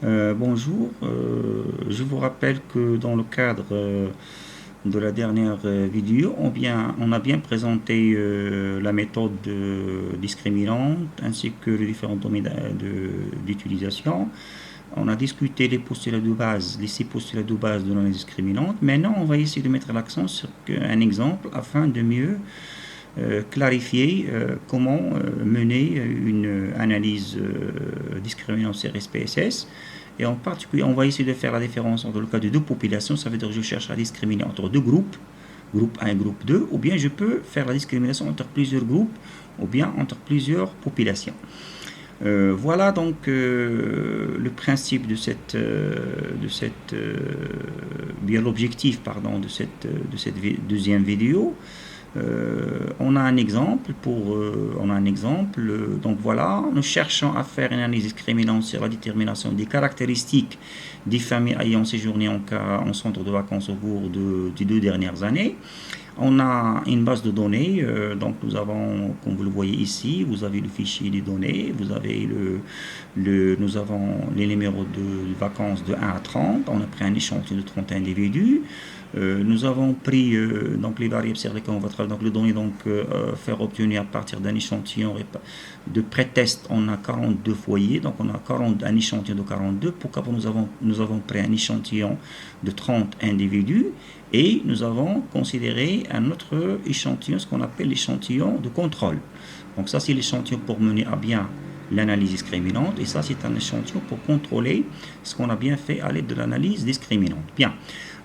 Bonjour, je vous rappelle que dans le cadre de la dernière vidéo, on a bien présenté la méthode discriminante ainsi que les différents domaines d'utilisation. On a discuté les postulats de base, les 6 postulats de base de l'analyse discriminante. Maintenant, on va essayer de mettre l'accent sur un exemple afin de mieux clarifier comment mener une analyse discriminante sur SPSS. Et en particulier, on va essayer de faire la différence entre le cas de deux populations, ça veut dire que je cherche à discriminer entre deux groupes, groupe 1 et groupe 2, ou bien je peux faire la discrimination entre plusieurs groupes, ou bien entre plusieurs populations. Voilà donc le principe bien l'objectif pardon de cette deuxième vidéo. On a un exemple. Donc voilà, nous cherchons à faire une analyse discriminante sur la détermination des caractéristiques des familles ayant séjourné en centre de vacances au cours des 2 dernières années. On a une base de données, donc nous avons, comme vous le voyez ici, vous avez le fichier des données, nous avons les numéros de vacances de 1 à 30, on a pris un échantillon de 30 individus. Nous avons pris donc les variables sur lesquelles on va travailler, donc les données faire obtenir à partir d'un échantillon de pré-test. On a 42 foyers, donc on a un échantillon de 42. Pourquoi nous avons pris un échantillon de 30 individus et nous avons considéré un autre échantillon, ce qu'on appelle l'échantillon de contrôle. Donc ça c'est l'échantillon pour mener à bien l'analyse discriminante et ça c'est un échantillon pour contrôler ce qu'on a bien fait à l'aide de l'analyse discriminante. Bien.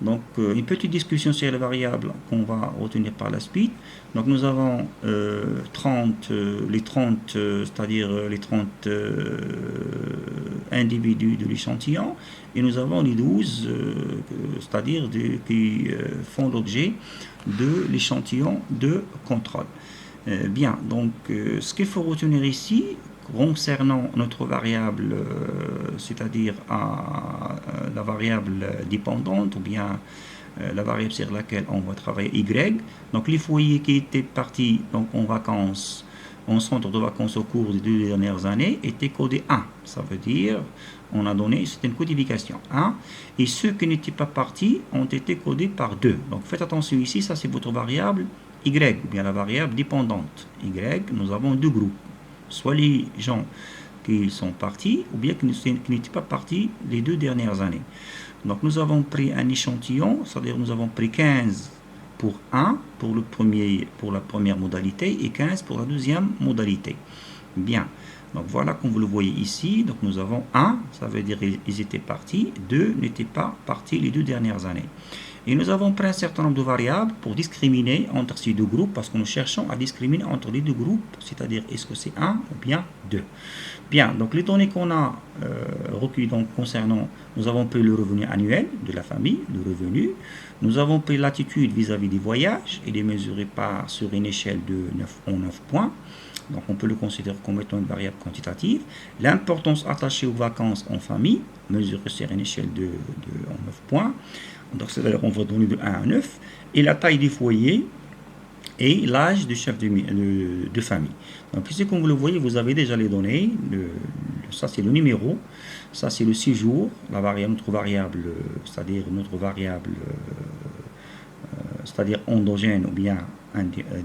Donc, une petite discussion sur les variables qu'on va retenir par la suite. Donc, nous avons les 30, c'est-à-dire les 30 individus de l'échantillon, et nous avons les 12, c'est-à-dire qui font l'objet de l'échantillon de contrôle. Bien, donc, ce qu'il faut retenir ici, concernant notre variable, c'est-à-dire la variable dépendante ou bien la variable sur laquelle on va travailler y. Donc les foyers qui étaient partis donc, en vacances, en centre de vacances au cours des 2 dernières années étaient codés 1. Ça veut dire, on a donné, c'était une codification 1. Et ceux qui n'étaient pas partis ont été codés par 2. Donc faites attention ici, ça c'est votre variable y, ou bien la variable dépendante y. Nous avons deux groupes. Soit les gens qui sont partis, ou bien qui n'étaient pas partis les 2 dernières années. Donc nous avons pris un échantillon, c'est-à-dire nous avons pris 15 pour 1, pour la première modalité, et 15 pour la deuxième modalité. Bien, donc voilà comme vous le voyez ici, donc nous avons 1, ça veut dire qu'ils étaient partis, 2 n'étaient pas partis les 2 dernières années. Et nous avons pris un certain nombre de variables pour discriminer entre ces deux groupes, parce que nous cherchons à discriminer entre les deux groupes, c'est-à-dire est-ce que c'est 1 ou bien 2. Bien, donc les données qu'on a recueillies concernant, nous avons pris le revenu annuel de la famille, le revenu. Nous avons pris l'attitude vis-à-vis des voyages et les mesurer sur une échelle de 9 points. Donc on peut le considérer comme étant une variable quantitative. L'importance attachée aux vacances en famille, mesurée sur une échelle de 9 points. Donc c'est-à-dire on va donner de 1 à 9. Et la taille des foyers et l'âge du chef de famille. Donc ici, comme vous le voyez, vous avez déjà les données. Ça, c'est le numéro. Ça, c'est le séjour, notre variable, c'est-à-dire endogène ou bien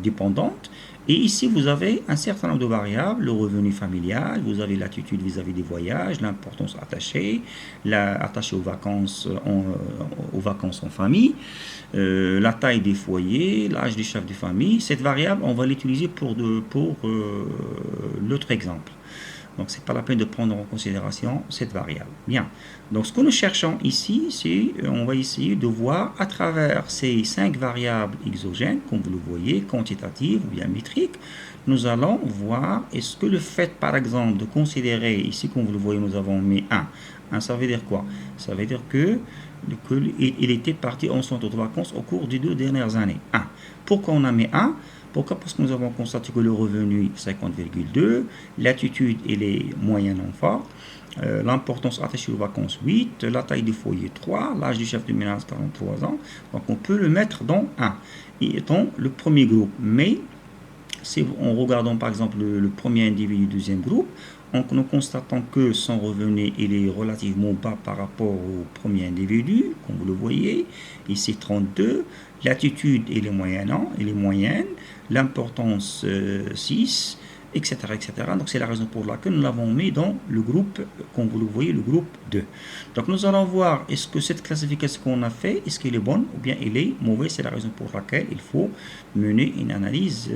dépendante. Et ici, vous avez un certain nombre de variables, le revenu familial, vous avez l'attitude vis-à-vis des voyages, l'importance attachée aux vacances en famille, la taille des foyers, l'âge du chef de famille. Cette variable, on va l'utiliser pour l'autre exemple. Donc, ce n'est pas la peine de prendre en considération cette variable. Bien. Donc, ce que nous cherchons ici, on va essayer de voir à travers ces 5 variables exogènes, comme vous le voyez, quantitatives ou bien métriques, nous allons voir est-ce que le fait, par exemple, de considérer, ici, comme vous le voyez, nous avons mis 1. 1, ça veut dire quoi? Ça veut dire qu'il était parti en centre de vacances au cours des 2 dernières années. 1. Pourquoi on a mis 1? Pourquoi? Parce que nous avons constaté que le revenu est 50,2, l'attitude est moyennement forte, l'importance attachée aux vacances 8, la taille du foyer 3, l'âge du chef de ménage 43 ans. Donc on peut le mettre dans 1, étant le premier groupe. Mais si en regardant par exemple le premier individu du deuxième groupe, nous constatons que son revenu il est relativement bas par rapport au premier individu, comme vous le voyez, ici 32, l'attitude il est moyenne, l'importance 6, etc., etc. Donc c'est la raison pour laquelle nous l'avons mis dans le groupe, comme vous le voyez, le groupe 2. Donc nous allons voir est-ce que cette classification qu'on a fait, est-ce qu'elle est bonne ou bien elle est mauvaise. C'est la raison pour laquelle il faut mener une analyse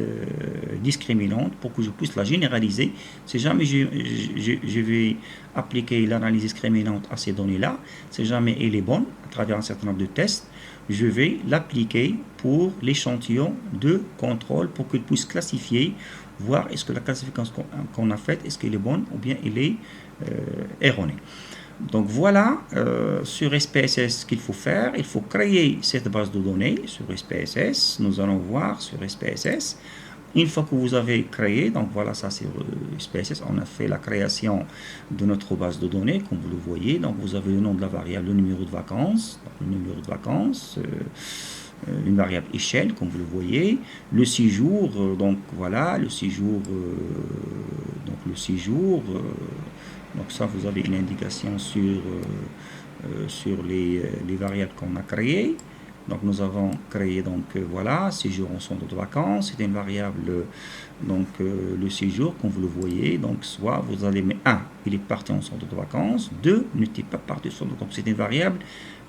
discriminante pour que je puisse la généraliser. Si jamais je vais appliquer l'analyse discriminante à ces données-là, si jamais elle est bonne à travers un certain nombre de tests, je vais l'appliquer pour l'échantillon de contrôle pour qu'il puisse classifier, voir est-ce que la classification qu'on a faite, est-ce qu'elle est bonne ou bien elle est erronée. Donc voilà, sur SPSS, ce qu'il faut faire, il faut créer cette base de données sur SPSS. Nous allons voir sur SPSS. Une fois que vous avez créé, donc voilà, ça c'est SPSS, on a fait la création de notre base de données, comme vous le voyez. Donc vous avez le nom de la variable, le numéro de vacances, une variable échelle, comme vous le voyez, le séjour, donc voilà, le séjour, donc ça vous avez une indication sur les variables qu'on a créées. Donc nous avons créé voilà, séjour en centre de vacances, c'est une variable, le séjour, comme vous le voyez, donc soit vous allez mettre 1, il est parti en centre de vacances, 2, n'était pas parti en centre de vacances, c'est une variable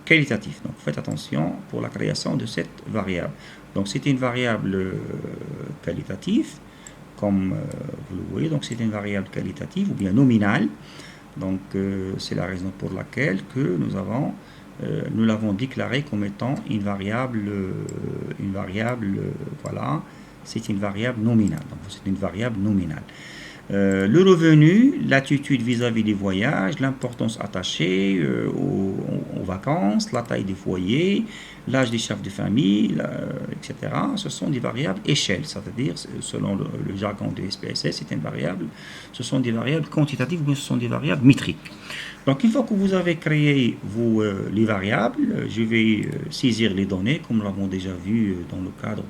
qualitative. Donc faites attention pour la création de cette variable. Donc c'est une variable qualitative, comme vous le voyez, donc c'est une variable qualitative ou bien nominale. Donc c'est la raison pour laquelle que nous l'avons déclaré comme étant une variable, voilà, c'est une variable nominale. Donc c'est une variable nominale. Le revenu, l'attitude vis-à-vis des voyages, l'importance attachée aux vacances, la taille des foyers, l'âge des chefs de famille, etc. Ce sont des variables échelles, c'est-à-dire, selon le jargon de SPSS, ce sont des variables quantitatives, mais ce sont des variables métriques. Donc, une fois que vous avez créé les variables, je vais saisir les données, comme nous l'avons déjà vu dans le cadre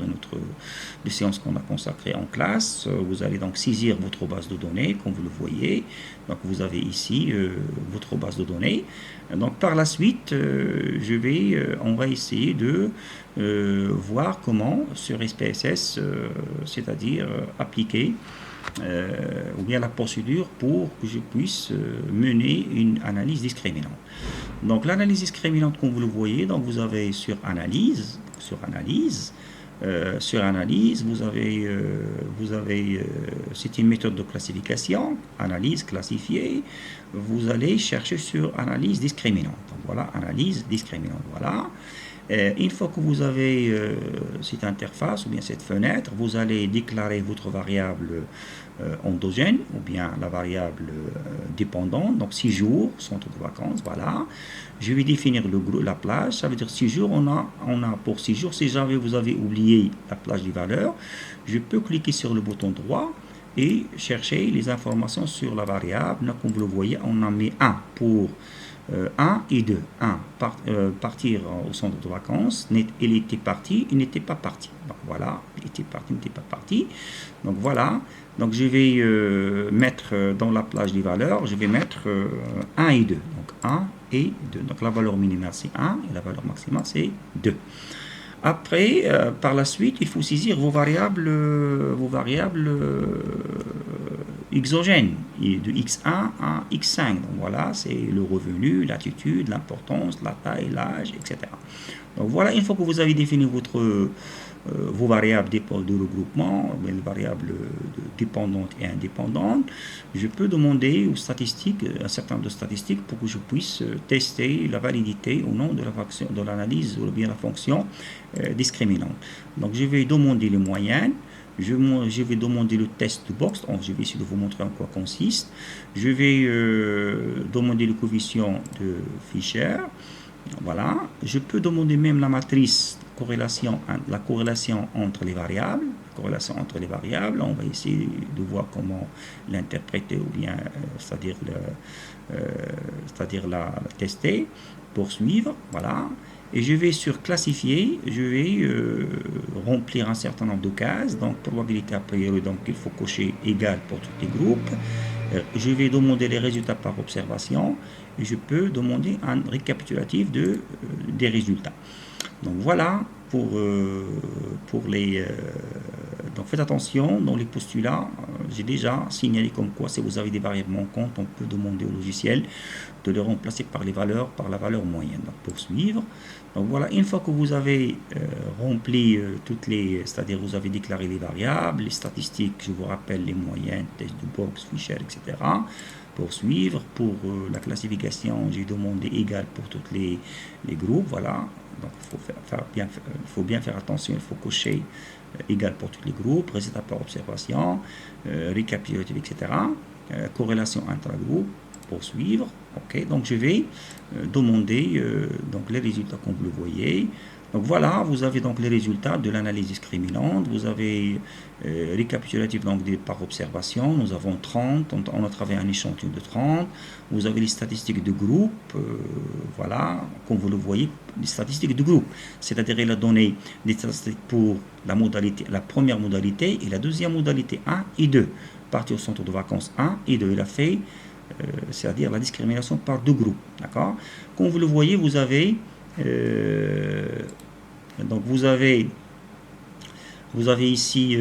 de séances qu'on a consacrées en classe. Vous allez donc saisir votre base de données, comme vous le voyez. Donc, vous avez ici votre base de données. Donc, par la suite, on va essayer de voir comment sur SPSS, c'est-à-dire appliquer ou bien la procédure pour que je puisse mener une analyse discriminante. Donc l'analyse discriminante, comme vous le voyez, donc vous avez sur analyse, vous avez c'est une méthode de classification, analyse, classifier. Vous allez chercher sur analyse discriminante. Donc voilà, analyse discriminante. Voilà. Une fois que vous avez cette interface ou bien cette fenêtre, vous allez déclarer votre variable endogène ou bien la variable dépendante, donc 6 jours, centre de vacances, voilà. Je vais définir la plage, ça veut dire 6 jours, on a pour 6 jours, si jamais vous avez oublié la plage des valeurs, je peux cliquer sur le bouton droit et chercher les informations sur la variable. Là, comme vous le voyez, on a mis 1 pour 1 et 2. 1, partir au centre de vacances, il était parti, il n'était pas parti. Donc voilà, il était parti, il n'était pas parti. Donc voilà, donc je vais mettre dans la plage des valeurs, je vais mettre 1 et 2. Donc 1 et 2. Donc la valeur minimale c'est 1 et la valeur maximale c'est 2. Après, par la suite, il faut saisir vos variables exogènes, de x1 à x5. Donc voilà, c'est le revenu, l'attitude, l'importance, la taille, l'âge, etc. Donc voilà, une fois que vous avez défini vos variables de regroupement, les variables dépendantes et indépendantes, je peux demander aux statistiques, un certain nombre de statistiques pour que je puisse tester la validité ou non de l'analyse ou bien la fonction discriminante. Donc je vais demander les moyennes, je vais demander le test de box, donc je vais essayer de vous montrer en quoi consiste. Je vais demander le coefficient de Fisher. Voilà, je peux demander même la matrice la corrélation entre les variables. On va essayer de voir comment l'interpréter ou bien, c'est-à-dire la tester, poursuivre. Voilà. Et je vais sur classifier, je vais remplir un certain nombre de cases. Donc probabilité a priori, donc il faut cocher égal pour tous les groupes. Je vais demander les résultats par observation et je peux demander un récapitulatif des résultats. Donc voilà pour les... donc faites attention, dans les postulats, j'ai déjà signalé comme quoi si vous avez des variables manquantes, on peut demander au logiciel de les remplacer par la valeur moyenne. Donc poursuivre. Donc voilà, une fois que vous avez rempli c'est-à-dire vous avez déclaré les variables, les statistiques, je vous rappelle les moyennes, test de box, Fisher, etc. Poursuivre. Pour la classification, j'ai demandé égal pour tous les groupes, voilà. Donc il faut bien faire attention, il faut cocher égal pour tous les groupes, résultat par observation, récapitulatif, etc. Corrélation intra-groupe, poursuivre. Ok, donc je vais demander donc les résultats comme vous le voyez. Donc voilà, vous avez donc les résultats de l'analyse discriminante, vous avez récapitulatif donc par observation, nous avons 30, on a travaillé un échantillon de 30, vous avez les statistiques de groupe, voilà, comme vous le voyez, les statistiques de groupe, c'est-à-dire il a donné des statistiques pour la première modalité et la deuxième modalité 1 et 2, partie au centre de vacances 1 et 2, il a fait, c'est-à-dire la discrimination par deux groupes, d'accord. Comme vous le voyez, vous avez donc vous avez ici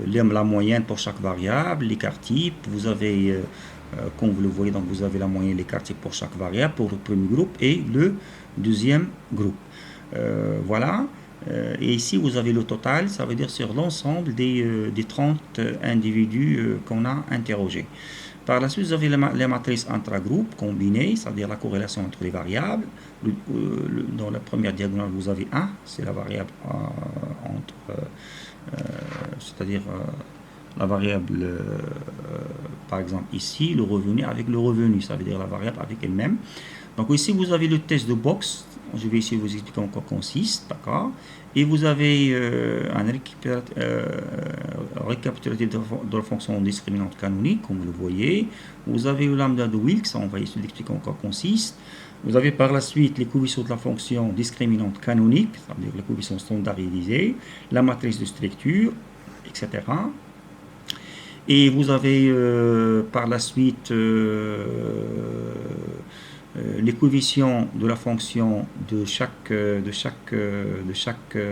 la moyenne pour chaque variable, l'écart type, vous avez comme vous le voyez, donc vous avez la moyenne, l'écart type pour chaque variable, pour le premier groupe et le deuxième groupe. Voilà. Et ici vous avez le total, ça veut dire sur l'ensemble des 30 individus qu'on a interrogés. Par la suite, vous avez les matrices intra-groupe combinées, c'est-à-dire la corrélation entre les variables. Dans la première diagonale, vous avez 1, c'est la variable c'est-à-dire la variable, par exemple ici, le revenu avec le revenu, ça veut dire la variable avec elle-même. Donc ici, vous avez le test de box. Je vais ici vous expliquer en quoi consiste, d'accord. Et vous avez un récapitulatif de la fonction discriminante canonique, comme vous le voyez. Vous avez le lambda de Wilks, on va essayer d'expliquer en quoi consiste. Vous avez par la suite les coefficients de la fonction discriminante canonique, c'est-à-dire les coefficients standardisés, la matrice de structure, etc. Et vous avez par la suite les coefficients de la fonction de chaque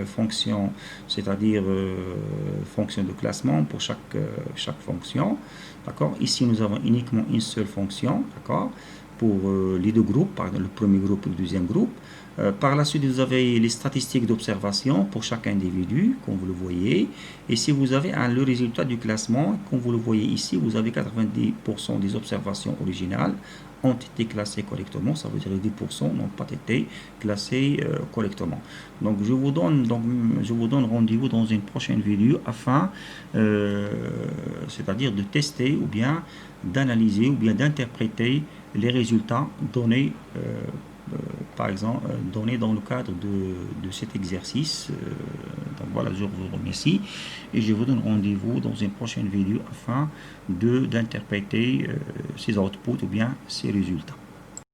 fonction, c'est-à-dire fonction de classement pour chaque fonction, d'accord. Ici nous avons uniquement une seule fonction, d'accord, pour les deux groupes, par exemple le premier groupe et le deuxième groupe. Par la suite, vous avez les statistiques d'observation pour chaque individu, comme vous le voyez. Et si vous avez le résultat du classement, comme vous le voyez ici, vous avez 90% des observations originales ont été classées correctement, ça veut dire que 10% n'ont pas été classées correctement. Donc je vous donne rendez-vous dans une prochaine vidéo afin, c'est-à-dire de tester ou bien d'analyser ou bien d'interpréter les résultats donnés par exemple, donné dans le cadre de cet exercice. Donc voilà, je vous remercie et je vous donne rendez-vous dans une prochaine vidéo afin d'interpréter ces outputs ou bien ces résultats.